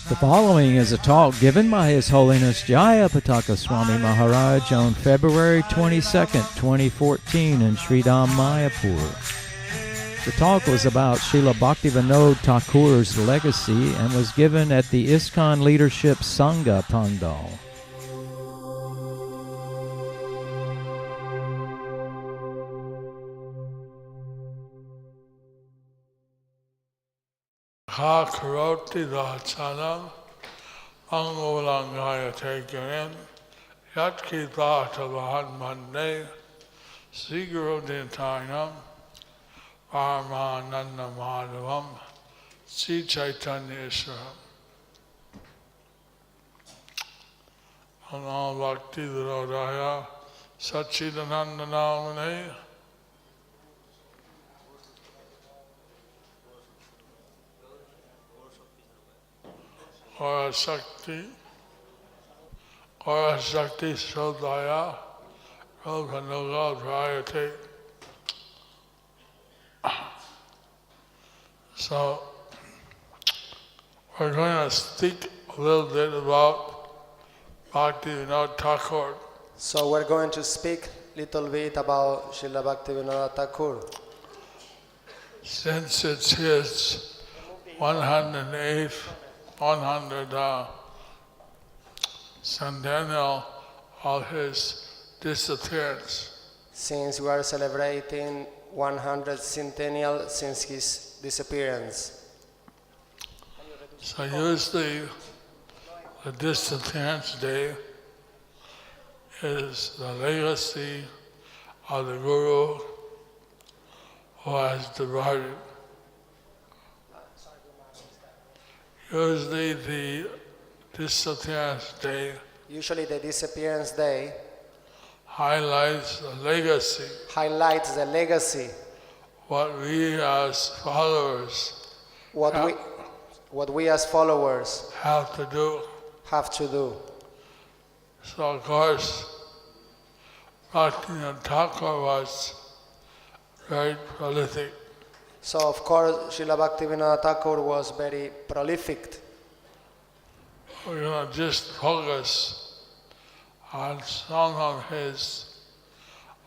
The following is a talk given by His Holiness Jayapataka Swami Maharaj on February 22nd, 2014 in Sridham, Mayapur. The talk was about Srila Bhaktivinode Thakur's legacy and was given at the ISKCON Leadership Sangha Pandal. Ha karoti dachanam angolangaya tegayan yat kitata vahadmande siguro dintainam Paramananda Madhavam Sri Chaitanya Ishwaram Anam Bhaktivinodaya Satchidananda Namane Gora Shakti Shodhaya Roghanuga Dhrayate. So, we're going to speak a little bit about Bhaktivinode Thakur. So we're going to speak a little bit about Srila Bhaktivinode Thakur. Since it's his 100th centennial of his disappearance. Since we are celebrating 100th centennial since his disappearance. So usually the disappearance day is the legacy of the Guru who has departed. Usually the disappearance day highlights the legacy. What we as followers have to do. So of course, Bhaktivinode Thakur was very prolific. So of course, Srila Bhaktivinode Thakur was very prolific. We're going to just focus on some of his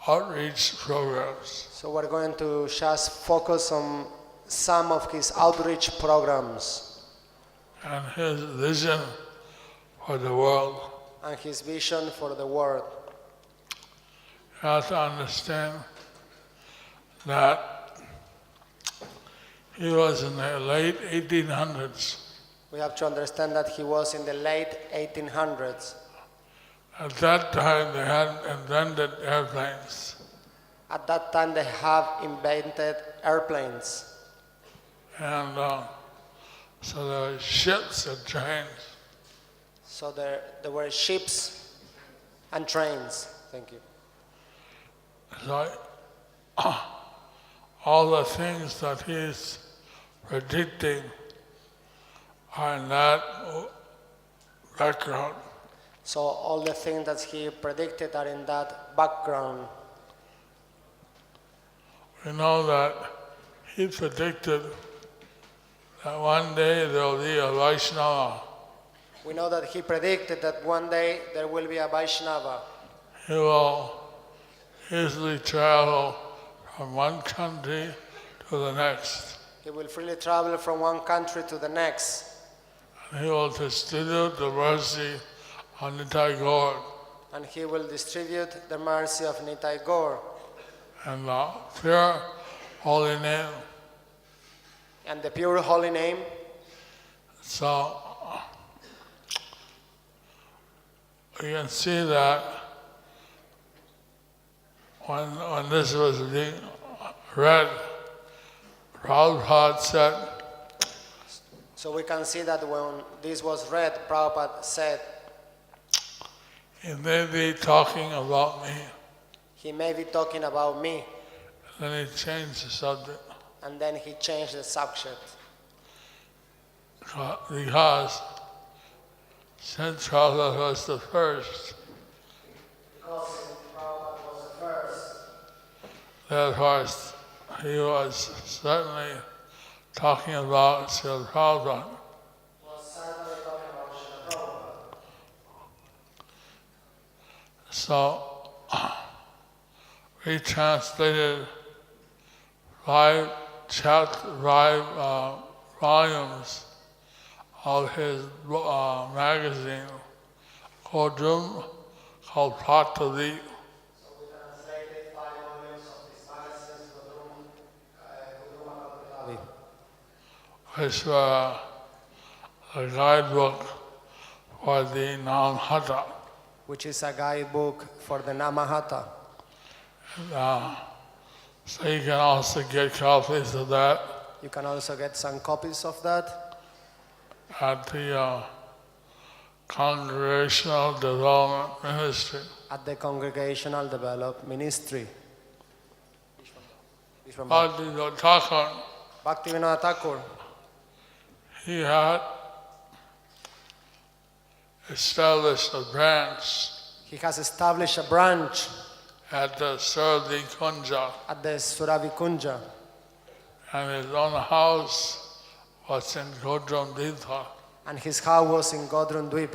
outreach programs. So we're going to just focus on some of his outreach programs. And his vision for the world. And his vision for the world. You have to understand that he was in the late 1800s. We have to understand that he was in the late 1800s. At that time, they hadn't invented airplanes. At that time, they have invented airplanes. And so there were ships and trains. So there were ships and trains. Thank you. So all the things that he's predicting are in that background. So all the things that he predicted are in that background. We know that he predicted that one day there will be a Vaishnava. We know that he predicted that one day there will be a Vaishnava. He will easily travel from one country to the next. He will freely travel from one country to the next. And he will distribute the mercy of Nitai Gaur. And he will distribute the mercy of Nitai Gaur. And the pure holy name. And the pure holy name. So you can see that when this was being read, Prabhupada said, so we can see that when this was read, Prabhupada said, he may be talking about me. He may be talking about me. Then he changed the subject. And then he changed the subject. Because since Prabhupada was the first, therefore he was certainly talking about Srila Prabhupada. So we translated five volumes of his magazine called Patali, which were a guidebook for the Namhata. which is a guidebook for the Namahata. So you can also get copies of that You can also get some copies of that at the Congregational Development Ministry. at the Congregational Development Ministry. Bhaktivinode Thakur, Bhaktivinode Thakur, he had established a branch he has established a branch at the Suradi Kunja, at the Suravikunja, and his own house was in Godram Ditha. and his house was in Godrundwip.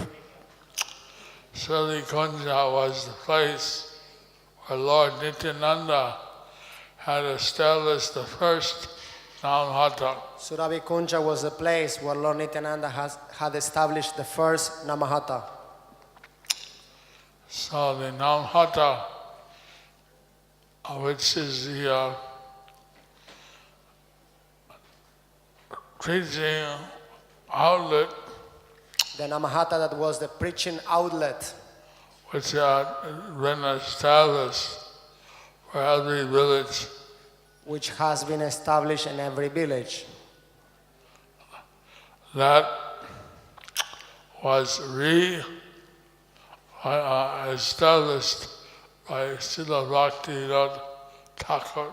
Suradi Kunja was the place where Lord Nityananda had established the first Namhata. Suravikunja was the place where Lord Nityananda had established the first Namahata. So the Namhata, which is the preaching outlet, The Namahata that was the preaching outlet, which had been established for every village, which has been established in every village. that was established by Srila Bhaktivinode Thakur.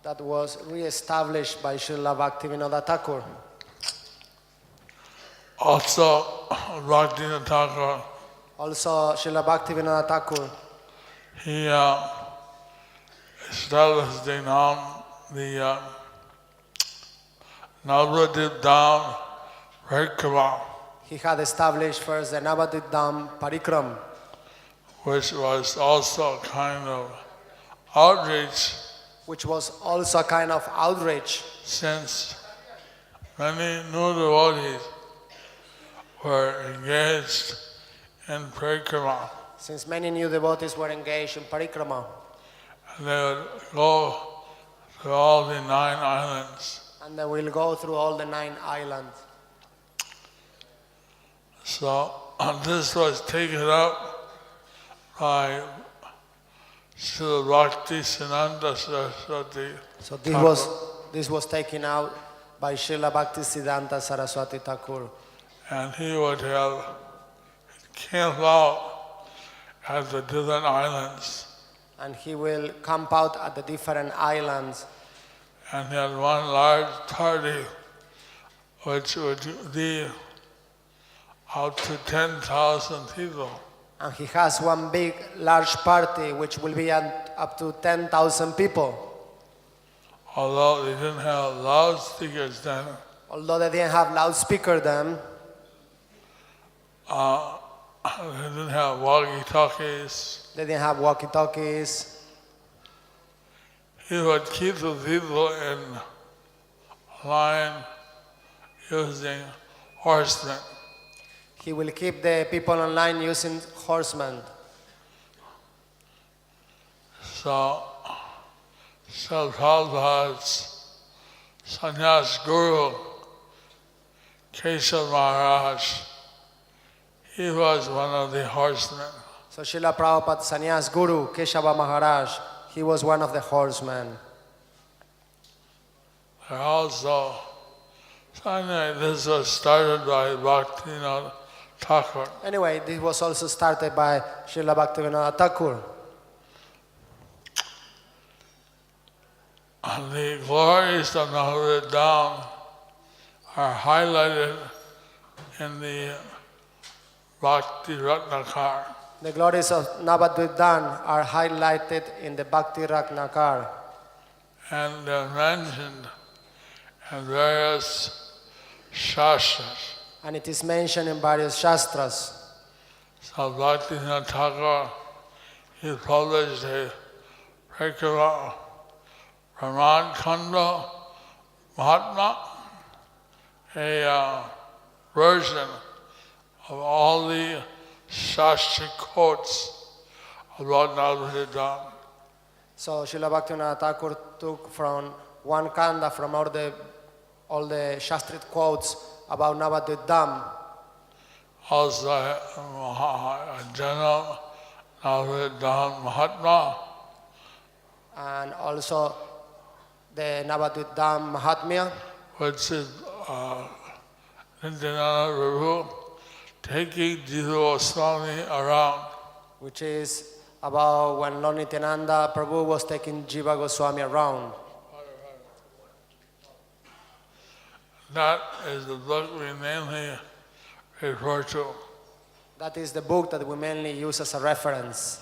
That was re-established by Srila Bhaktivinode Thakur. Also, Bhaktivinode Thakur, Also, Srila Bhaktivinode Thakur, he established the Navadip Dham Parikrama, he had established first the Navadip Dham Parikram, which was also a kind of outreach, which was also a kind of outreach, since many new devotees were engaged in parikrama. since many new devotees were engaged in Parikrama. And they would go to all the 9 islands. And they will go through all the 9 islands. So this was taken up by Srila Bhaktisiddhanta Saraswati. So this was taken out by Srila Bhaktisiddhanta Saraswati Thakur. And he would have camp out at the different islands. And he will camp out at the different islands. And he had one large party which would be up to 10,000 people. And he has one big, large party which will be up to 10,000 people. Although they didn't have loudspeakers then, Although they didn't have loudspeaker then, they didn't have walkie-talkies. they didn't have walkie-talkies. He would keep the people in line using horsemen. He will keep the people online using horsemen. So, Prabhupada's sannyas guru, Keshav Maharaj, he was one of the horsemen. So Srila Prabhupada's sannyas guru, Keshava Maharaj, he was one of the horsemen. And also, this was started by Bhaktivinode Thakur. Anyway, this was also started by Srila Bhaktivinode Thakur. And the glories of Navadip Dham are highlighted in the Bhakti Ratnakar. The glories of Navadvip Dham are highlighted in the Bhakti Ratnakar. and they're mentioned in various shastras. And it is mentioned in various shastras. So Bhaktivinode Thakur, he published a regular Raman Kanda Mahatma, a version of all the Shastri quotes about Navadvip Dham. So Srila Bhaktivinoda Thakur took from one kanda from all the Shastrit quotes about Navadvip Dham. Also, Janam Navadvip Dham Mahatma, And also the Navadvip Dham Mahatmya, which is Nityananda Prabhu taking Jiva Swami around. which is about when Lord Nityananda Prabhu was taking Jiva Goswami around. That is the book we mainly refer to. That is the book that we mainly use as a reference.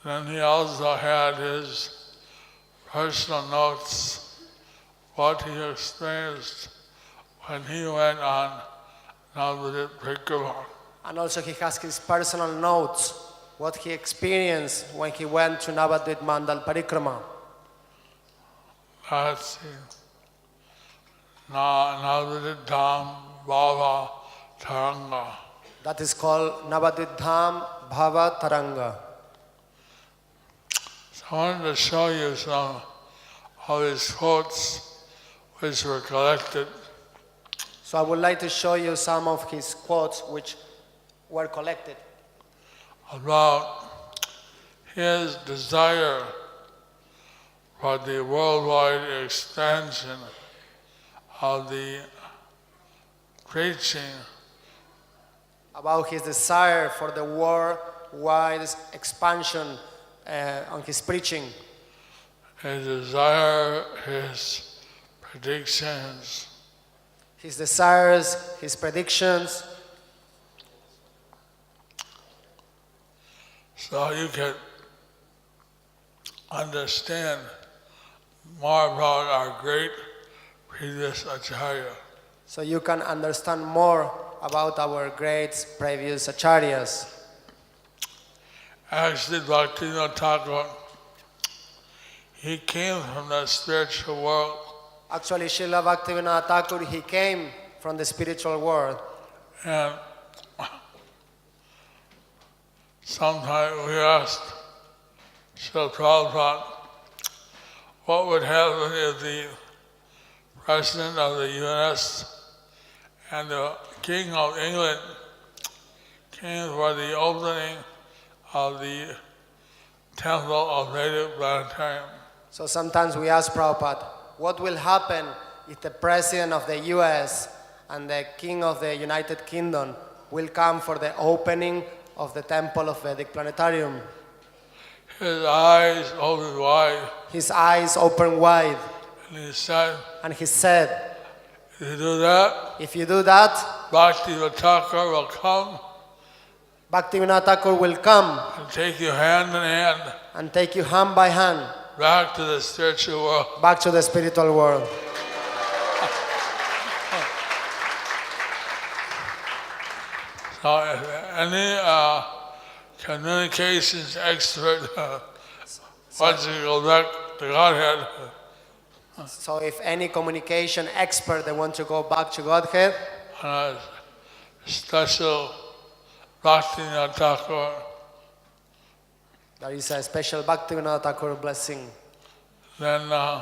Then he also had his personal notes, what he experienced when he went on Navadvip Parikrama. And also he has his personal notes, what he experienced when he went to Navadvip Mandal Parikrama. That's Navadvip Dham Bhava Taranga. That is called Navadvip Dham Bhava Taranga. So I wanted to show you some of his quotes which were collected. So I would like to show you some of his quotes which were collected About his desire for the worldwide expansion of the preaching about his desire for the worldwide expansion on his preaching, his desire, his predictions, his desires, his predictions, so you can understand more about our great previous Acharya. so you can understand more about our great previous acharyas. Actually, Bhaktivinode Thakur, he came from the spiritual world. Actually, Srila Bhaktivinoda Thakur, he came from the spiritual world. And sometimes we asked Srila Prabhupada, what would happen if the President of the US and the King of England came for the opening of the Temple of Radio Planetarium? So sometimes we ask Prabhupada, what will happen if the President of the US and the King of the United Kingdom will come for the opening of the Temple of Vedic Planetarium? His eyes opened wide. His eyes opened wide. And he said, if you do that, if you do that, Bhaktivinode Thakur will come Bhaktivinoda Thakur will come and take you hand in hand and take you hand by hand back to the spiritual world. back to the spiritual world. So if any communications expert wants to go back to Godhead, So if any communication expert they want to go back to Godhead, on a special Bhaktivinode Thakur, there is a special Bhaktivinoda Thakur blessing. then you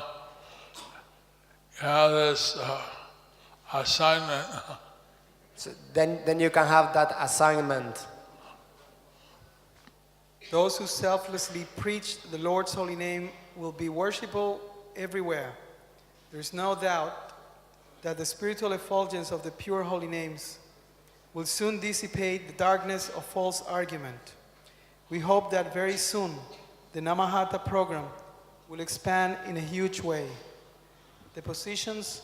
have this assignment. So then you can have that assignment. Those who selflessly preach the Lord's holy name will be worshipable everywhere. There is no doubt that the spiritual effulgence of the pure holy names will soon dissipate the darkness of false argument. We hope that very soon the Namahata program will expand in a huge way. The positions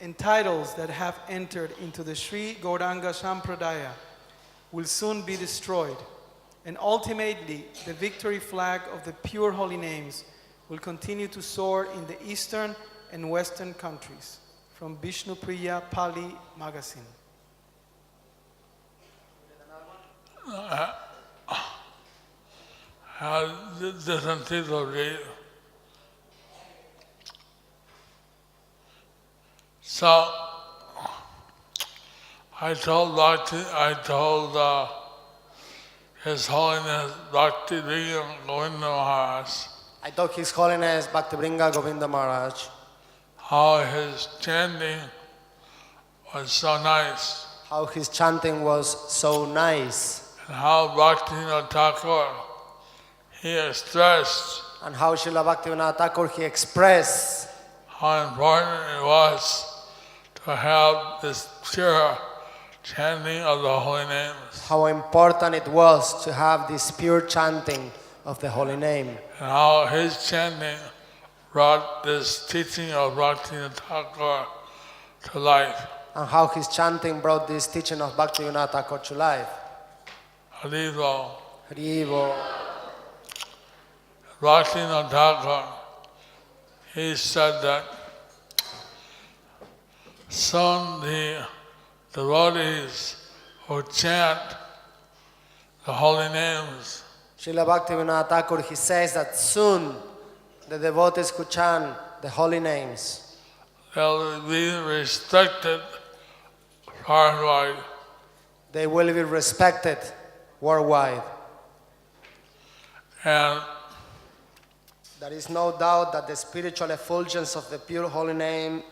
and titles that have entered into the Sri Gauranga Sampradaya will soon be destroyed, And ultimately, the victory flag of the pure holy names will continue to soar in the eastern and western countries. From Vishnupriya Pali Magazine. Different people read. So I told His Holiness Bhaktivinode Govinda Maharaj I told His Holiness Bhaktivinode Govinda Maharaj how his chanting was so nice, how his chanting was so nice, and how Bhaktivinode Thakur he expressed and how Srila Bhaktivinode Thakur he expressed how important it was to have this pure chanting of the holy names, how important it was to have this pure chanting of the holy name, and how his chanting brought this teaching of Bhaktivinode Thakur to life. and how his chanting brought this teaching of Bhaktivinode Thakur to life. Haribo. Haribo. Bhaktivinode Thakur, he said that soon the devotees who chant the holy names, Srila Bhaktivinode Thakur, he says that soon the devotees who chant the holy names, they'll be respected worldwide. they will be respected worldwide. And There is no doubt that the spiritual effulgence of the pure holy name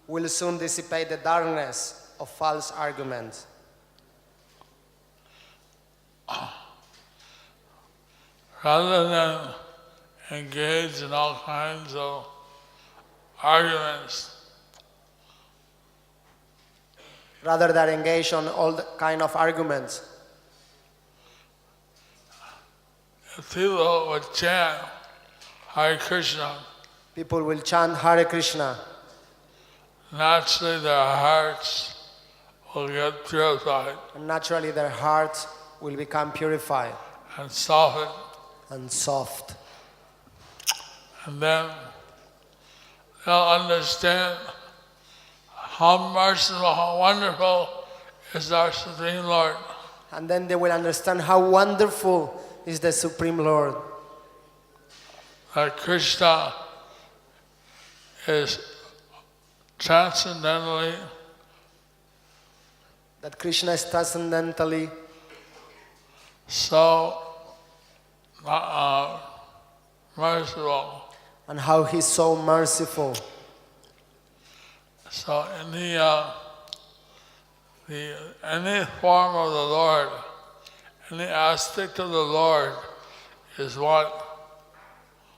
will soon dissipate the darkness of false arguments. rather than engage in all kinds of arguments, Rather than engage on all the kind of arguments, if people would chant Hare Krishna, people will chant Hare Krishna. naturally their hearts will get purified And naturally their hearts will become purified and softened, and soft. and then they'll understand how merciful, how wonderful is our Supreme Lord. And then they will understand how wonderful is the Supreme Lord. That Krishna is transcendentally That Krishna is transcendentally so merciful. and how He's so merciful. So in any form of the Lord, any aspect of the Lord is one.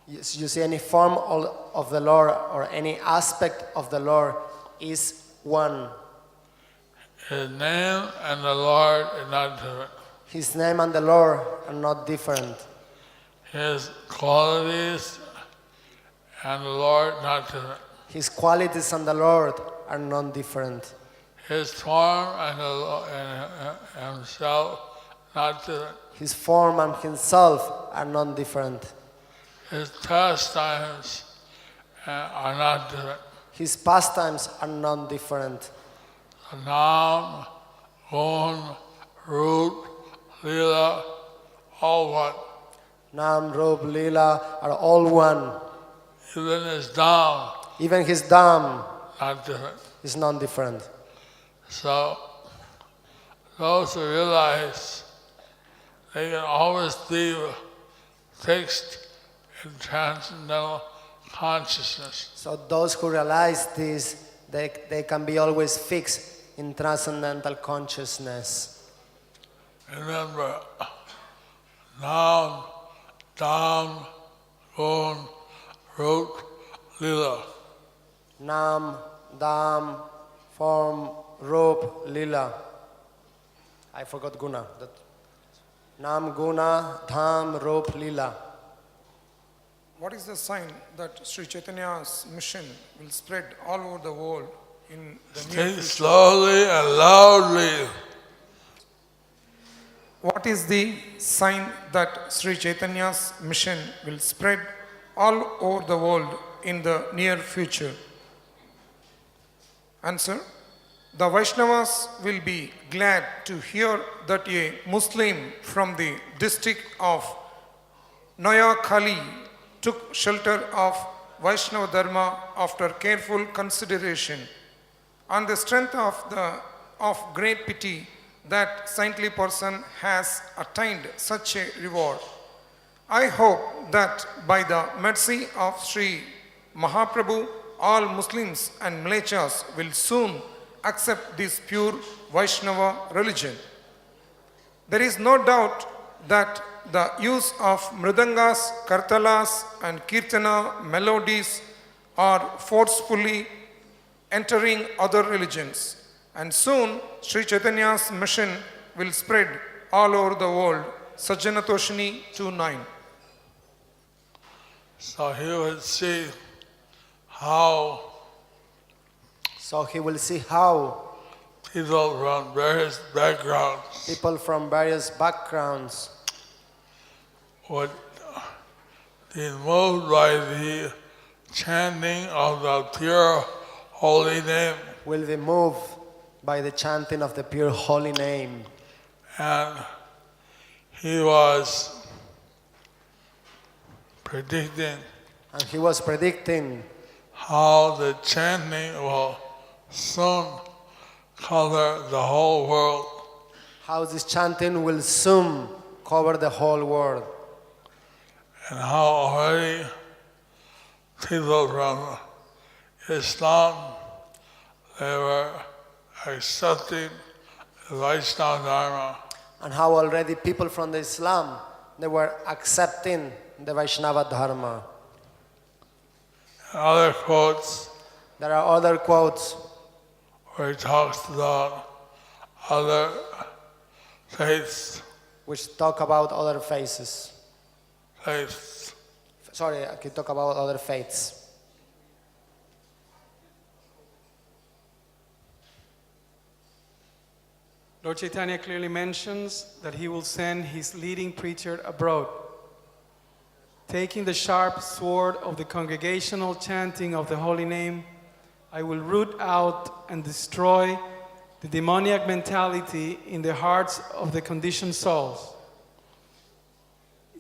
Yes, you see, any form of the Lord or any aspect of the Lord is one. His name and the Lord is not different. His name and the Lord are not different. His qualities and the Lord not different. His qualities and the Lord are not different. His form and himself not different. His form and Himself are not different. His pastimes are not different. His pastimes are not different. Nam, Gun, Root, Lila, all one. Nam, Rup, Lila are all one. Even his Dham, Even His Dham not different. is not different. So those who realize they can always be fixed in transcendental consciousness. So those who realize this, they can be always fixed in transcendental consciousness. Remember, Nam, Dham, Gun, Root, Lila. Nam, Dham, Form, Rup, Lila. I forgot Guna. Nam, Guna, Dham, Rup, Lila. What is the sign that Sri Chaitanya's mission will spread all over the world in the near Speak future? slowly and loudly. what is the sign that Sri Chaitanya's mission will spread all over the world in the near future? Answer. The Vaishnavas will be glad to hear that a Muslim from the district of Noyakhali took shelter of Vaishnava Dharma after careful consideration. On the strength of great pity, that saintly person has attained such a reward. I hope that by the mercy of Sri Mahaprabhu, all Muslims and Mlechas will soon accept this pure Vaishnava religion. There is no doubt that the use of mridangas, kartalas and kirtana melodies are forcefully entering other religions. And soon, Sri Chaitanya's mission will spread all over the world. Sajjana Toshini 2:9. So he will see how people from various backgrounds would be moved by the chanting of the pure holy name. Will be moved by the chanting of the pure holy name. And he was predicting how the chanting will soon cover the whole world. How this chanting will soon cover the whole world. And how already people from Islam, they were accepting the Vaishnava Dharma. And how already people from the Islam, they were accepting the Vaishnava Dharma. There are other quotes where he talks about other faiths. Which talk about other faiths. Sorry, I can talk about other faiths. Lord Chaitanya clearly mentions that he will send his leading preacher abroad. Taking the sharp sword of the congregational chanting of the holy name, I will root out and destroy the demoniac mentality in the hearts of the conditioned souls.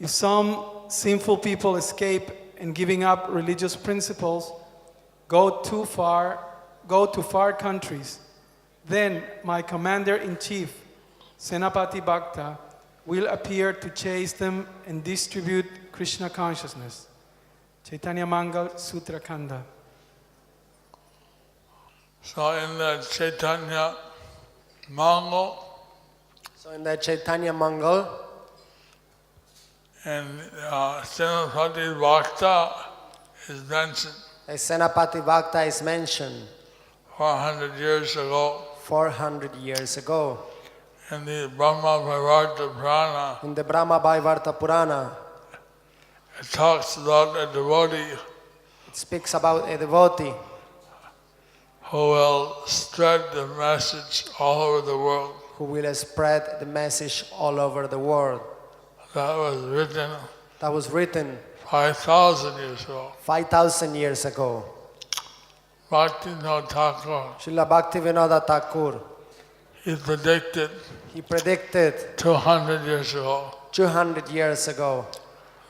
If some sinful people escape and giving up religious principles, go to far countries, then my commander-in-chief, Senapati Bhakta, will appear to chase them and distribute Krishna consciousness. Chaitanya Mangal Sutra Kanda. So in the Chaitanya Mangal, and Senapati Bhakta is mentioned. Senapati Bhakta is mentioned 400 years ago. 400 years ago. In the Brahma Vaivarta Purana. In the Brahma Vaivarta Purana. It talks about a devotee. It speaks about a devotee who will spread the message all over the world. Who will spread the message all over the world. That was written 5,000 years ago. 5,000 years ago. Bhaktivinode Thakur. Srila Bhaktivinode Thakur. He predicted 200 years ago. 200 years ago.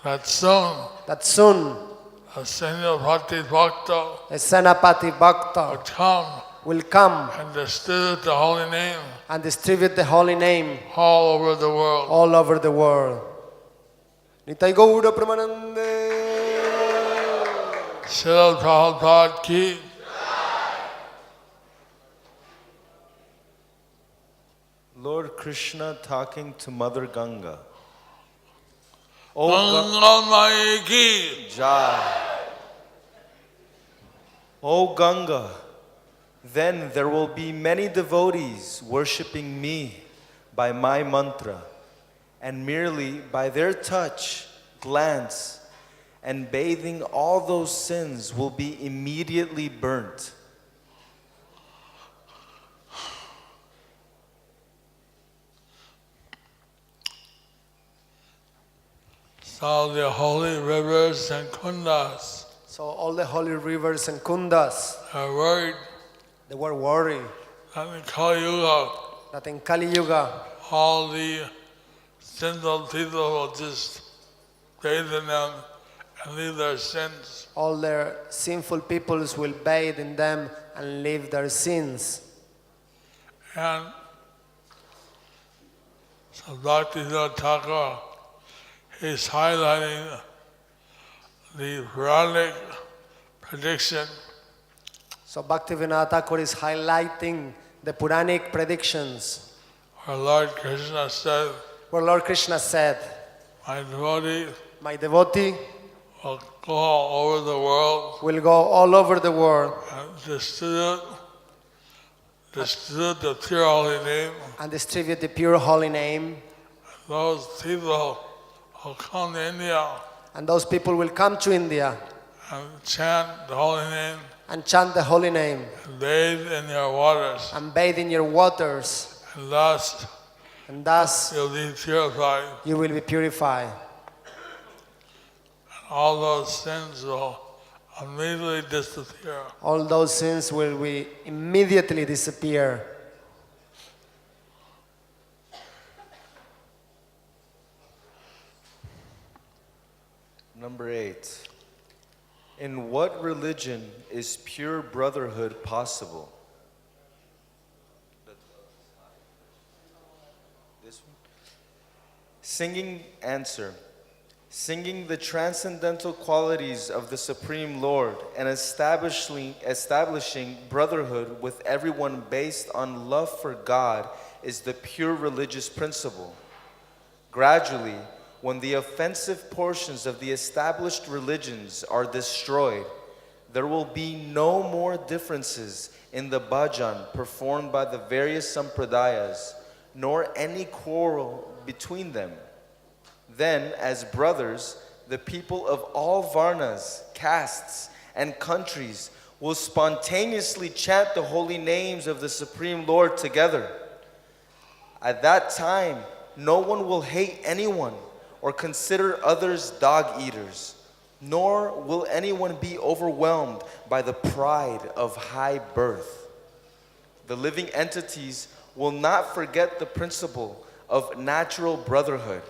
That soon. A Senapati Bhakta will come and distribute the holy name all over the world. Nitai Gaura Pramanande. Srila Prabhupada ki. Lord Krishna talking to Mother Ganga. Ganga Mai ki. Jai. O Ganga, then there will be many devotees worshipping me by my mantra, and merely by their touch, glance, and bathing, all those sins will be immediately burnt. So the holy rivers and kundas So all the holy rivers and kundas, are worried they were worried that in Kali Yuga, that in Kali Yuga, all the sinful people will just bathe in them and leave their sins. all their sinful peoples will bathe in them and leave their sins. And so Bhaktivinode Thakur, he's highlighting the Puranic prediction So Bhaktivinode Thakur is highlighting the Puranic predictions where Lord Krishna said, where Lord Krishna said, my devotee "My devotee will go all over the world will go all over the world and distribute the pure holy name. and distribute the pure holy name. Those people will come to India And those people will come to India and chant the holy name and chant the holy name and bathe in your waters. and bathe in your waters. And thus And thus you'll be purified. you will be purified. All those sins will immediately disappear. All those sins will immediately disappear. Number 8. In what religion is pure brotherhood possible? This one? Singing answer. Singing the transcendental qualities of the Supreme Lord and establishing brotherhood with everyone based on love for God is the pure religious principle. Gradually, when the offensive portions of the established religions are destroyed, there will be no more differences in the bhajan performed by the various sampradayas, nor any quarrel between them. Then, as brothers, the people of all varnas, castes, and countries will spontaneously chant the holy names of the Supreme Lord together. At that time, no one will hate anyone or consider others dog eaters, nor will anyone be overwhelmed by the pride of high birth. The living entities will not forget the principle of natural brotherhood.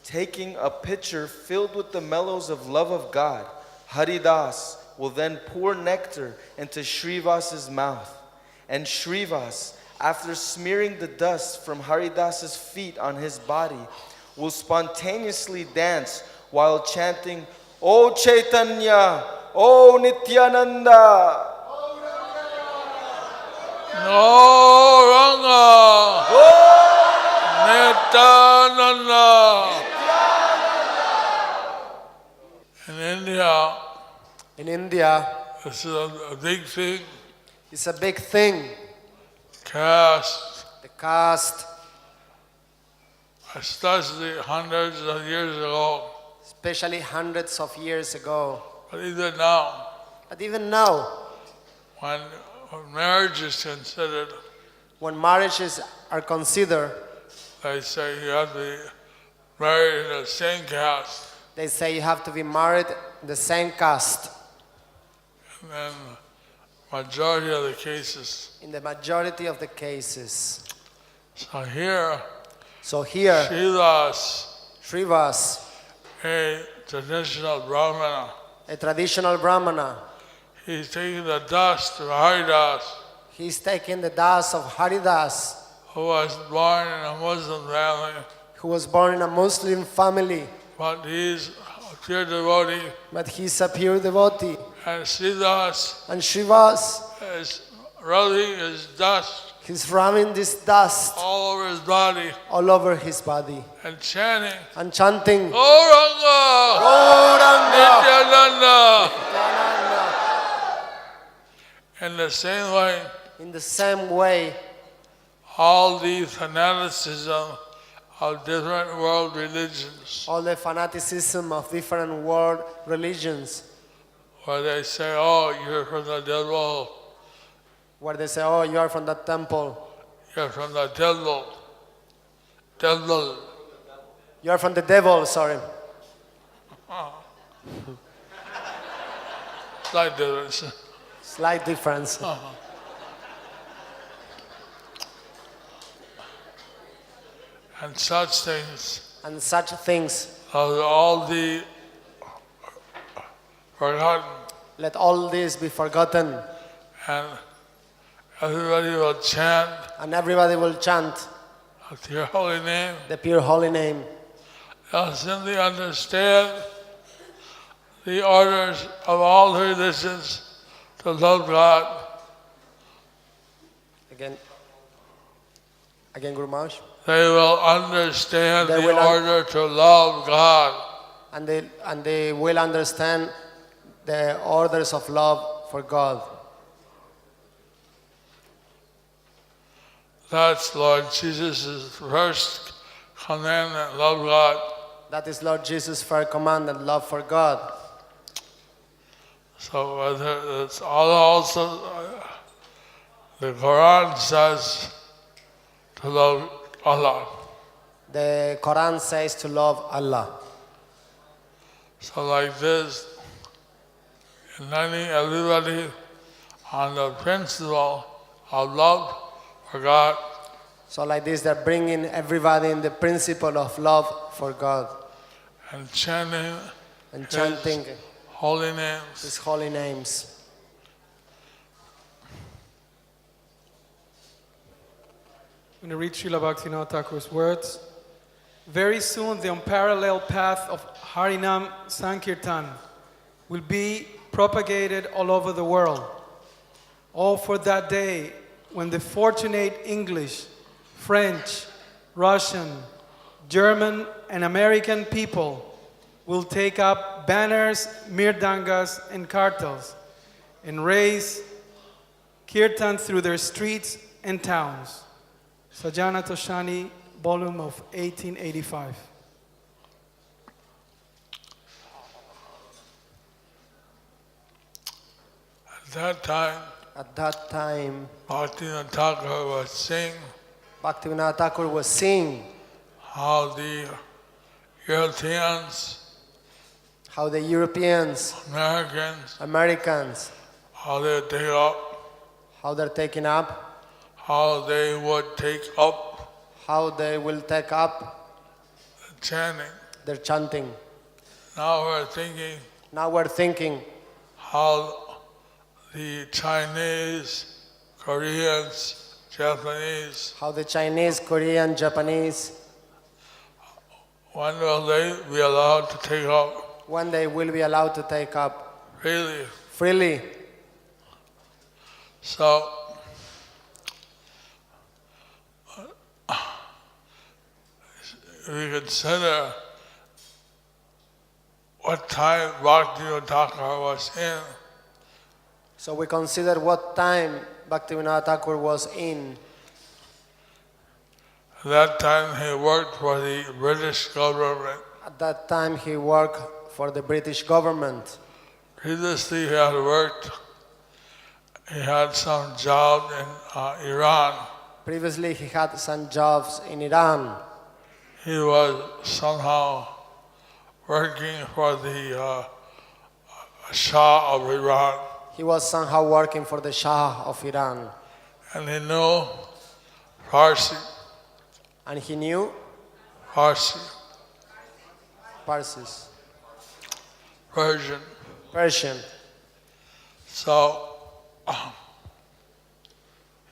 Taking a pitcher filled with the mellows of love of God, Haridas will then pour nectar into Srivas's mouth, and Srivas, after smearing the dust from Haridas's feet on his body, will spontaneously dance while chanting, O Chaitanya, O Nityananda, No Ranga, Nityananda. In India, this is a big thing. It's a big thing. Caste, The caste, especially hundreds of years ago, especially hundreds of years ago. but even now, But even now, when marriage is considered, when marriages are considered, they say you have to be married in the same caste. they say you have to be married in the same caste. And then majority of the cases. In the majority of the cases. So here, Srivas, a traditional Brahmana, a traditional Brahmana, he's taking the dust of Haridas, he's taking the dust of Haridas, who was born in a Muslim family, who was born in a Muslim family, but he's a pure devotee. but he's a pure devotee. And Srivas And Srivas, is rubbing his dust he's rubbing this dust all over his body all over his body and chanting, and chanting, Gauranga, Gauranga, Nityananda. Nityananda. In the same way, In the same way, all the fanaticism of different world religions, all the fanaticism of different world religions, where they say, oh, you're from the devil, where they say, oh, you are from that temple, you're from the devil, you are from the devil, sorry. Slight difference. Slight difference. And such things And such things, are all the forgotten, let all this be forgotten, and everybody will chant and everybody will chant your holy name. the pure holy name. They'll simply understand the orders of all religions to love God. Again, Guru Maharaj. They will understand They the will order to love God. And they will understand the orders of love for God. That's Lord Jesus' first commandment, love God. That is Lord Jesus' first commandment, love for God. So whether it's also the Quran says to love Allah. The Quran says to love Allah. So like this, uniting everybody on the principle of love for God. So like this, they're bringing everybody in the principle of love for God And chanting and chanting His holy names. His holy names. I'm going to read Srila Bhaktivinode Thakur's words. Very soon the unparalleled path of Harinam Sankirtan will be propagated all over the world. All for that day when the fortunate English, French, Russian, German, and American people will take up banners, mirdangas, and kartals and raise kirtan through their streets and towns. Sajjana Toshani, volume of 1885. At that time, Bhaktivinode Thakur was saying Bhaktivinode Thakur was seeing how the Europeans, Americans, how they take up, how they're taking up, how they would take up how they will take up the chanting. their chanting. Now we're thinking how the Chinese, Koreans, Japanese, How the Chinese, Korean, Japanese, when will they be allowed to take up when they will be allowed to take up freely? So, we consider what time Bhaktivinode Thakur was in. So we consider what time Bhaktivinode Thakur was in. At that time he worked for the British government. At that time he worked for the British government. Previously he had some job in Iran. Previously he had some jobs in Iran. He was somehow working for the Shah of Iran. He was somehow working for the Shah of Iran. And he knew Farsi. And he knew Farsi. Parsis, Persian. So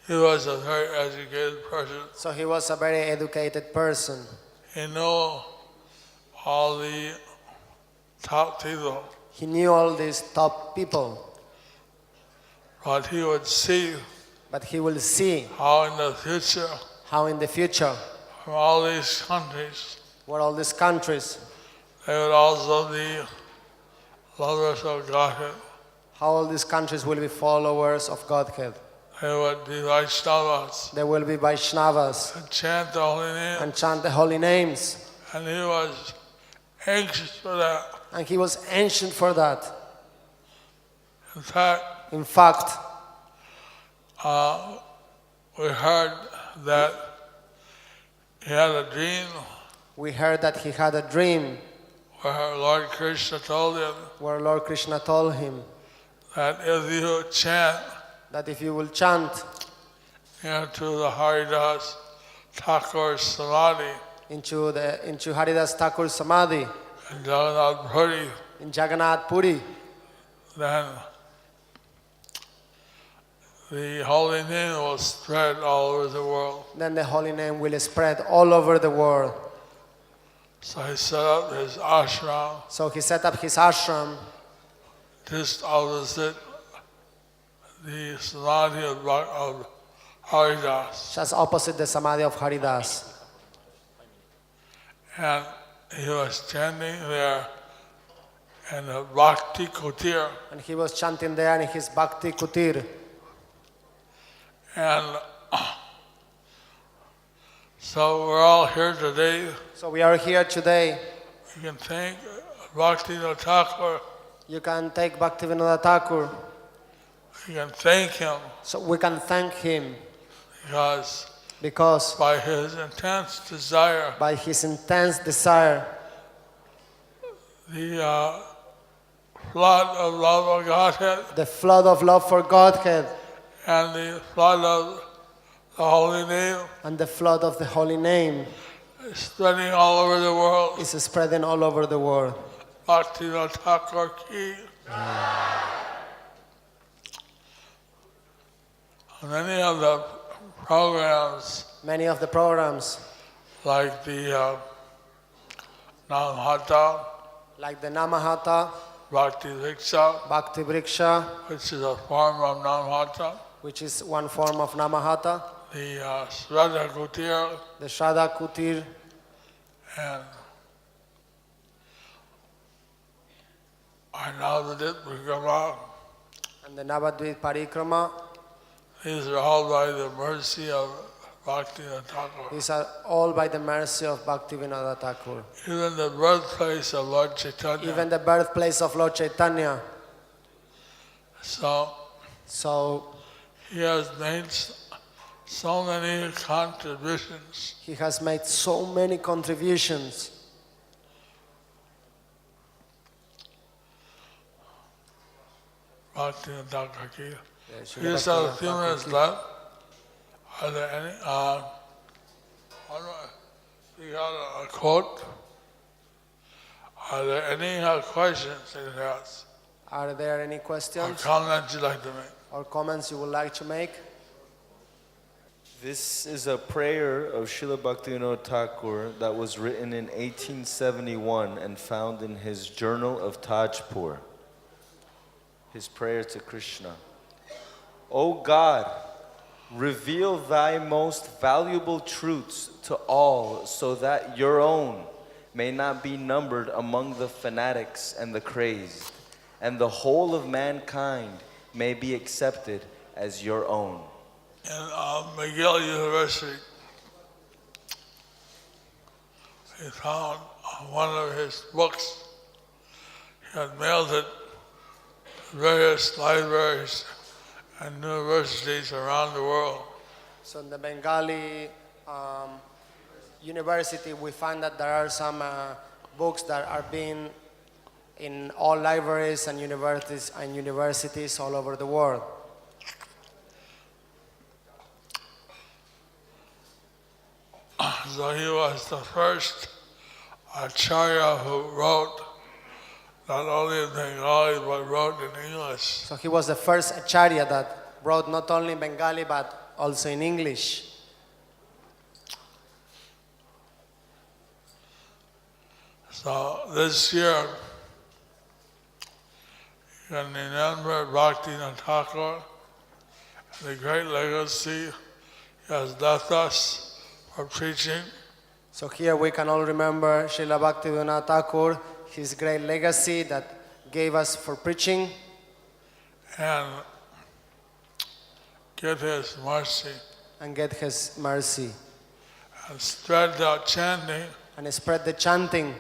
he was a very educated person. So he was a very educated person. He knew all the top people. He knew all these top people. But he would see But he will see how in the future, from all these countries, where all these countries, they would also be lovers of Godhead. how all these countries will be followers of Godhead. They would be Vaishnavas. They will be Vaishnavas And chant the holy name. and chant the holy names. And he was anxious for that. And he was ancient for that. In fact, we heard that he had a dream We heard that he had a dream where Lord Krishna told him where Lord Krishna told him that if you chant that if you will chant into the Haridas Thakur Samadhi into Haridas Thakur Samadhi in Jagannath Puri, in Jagannath Puri, then the holy name will spread all over the world. then the holy name will spread all over the world. So he set up his ashram So he set up his ashram just opposite the Samadhi of Haridas. just opposite the Samadhi of Haridas. And he was chanting there in the Bhakti Kutir. And he was chanting there in his Bhakti Kutir. And so we're all here today. So we are here today. You can thank Bhaktivinode Thakur. You can take Bhaktivinode Thakur. You can thank him So we can thank him because because by his intense desire, by his intense desire, the flood of love of Godhead the flood of love for Godhead and the flood of the holy name and the flood of the holy name is spreading all over the world. is spreading all over the world. Bhaktivinode Thakur ki. Many of the programs, Many of the programs, like the Namhata, like the Namahata, Bhakti Diksha, Bhakti Vriksha, which is a form of Namhata, which is one form of Namahata, the Shraddha Kutir, the Shraddha Kutir, and Navadip Parikrama. and the Navadvip Parikrama. These are all by the mercy of Bhaktivinode Thakur. These are all by the mercy of Bhaktivinode Thakur. Even the birthplace of Lord Chaitanya. Even the birthplace of Lord Chaitanya. So he has made so many contributions. He has made so many contributions. Bhaktivinode Thakur ki. Srila We just have a Bhaktivinode few Thakur minutes ki. left. Are there any? You got a quote? Are there any questions in that? Are there any Or questions comments you'd like to make? or comments you would like to make? This is a prayer of Srila Bhaktivinode Thakur that was written in 1871 and found in his Journal of Tajpur. His prayer to Krishna. O God, reveal thy most valuable truths to all so that your own may not be numbered among the fanatics and the crazed, and the whole of mankind may be accepted as your own. In McGill University, he found one of his books. He had mailed it to various libraries and universities around the world. So in the Bengali university, we find that there are some books that are being in all libraries and universities all over the world. So he was the first acharya who wrote not only in Bengali but wrote in English. So he was the first acharya that wrote not only in Bengali but also in English. So this year, you can remember Bhaktivinode Thakur, the great legacy he has left us for preaching. So here we can all remember Srila Bhaktivinode Thakur, his great legacy that gave us for preaching, And get his mercy and get his mercy and spread out chanting and spread the chanting.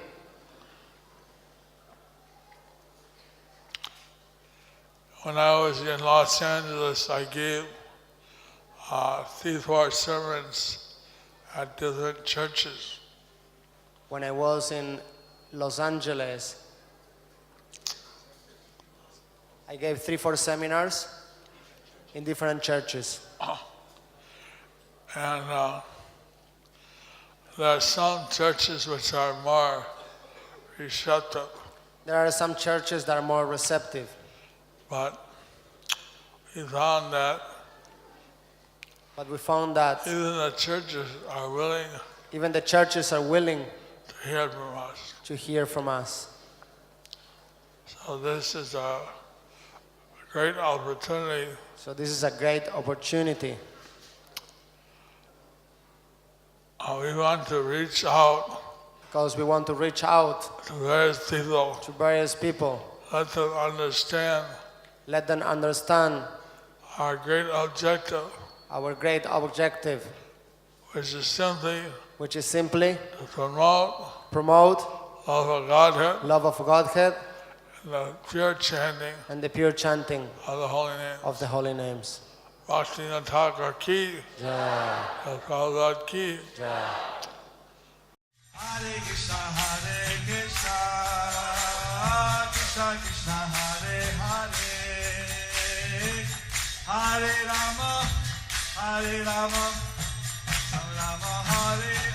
When I was in Los Angeles, I gave 3-4 sermons at different churches. When I was in Los Angeles. I gave 3-4 seminars in different churches. And there are some churches which are more receptive. There are some churches that are more receptive. But we found that But we found that even the churches are willing even the churches are willing to hear from us. to hear from us. So this is a great opportunity So this is a great opportunity. we want to reach out Because we want to reach out to various people, to various people. let them understand Let them understand our great objective, our great objective, which is simply which is simply to promote promote love of Godhead love of Godhead and the pure chanting and the pure chanting of the holy name. of the holy names. Bhaktivinode Thakur ki, Jai. Prabhupada ki. Jai. Hare Krishna, Krishna Krishna, Hare Hare, Hare Rama, Rama Rama, Hare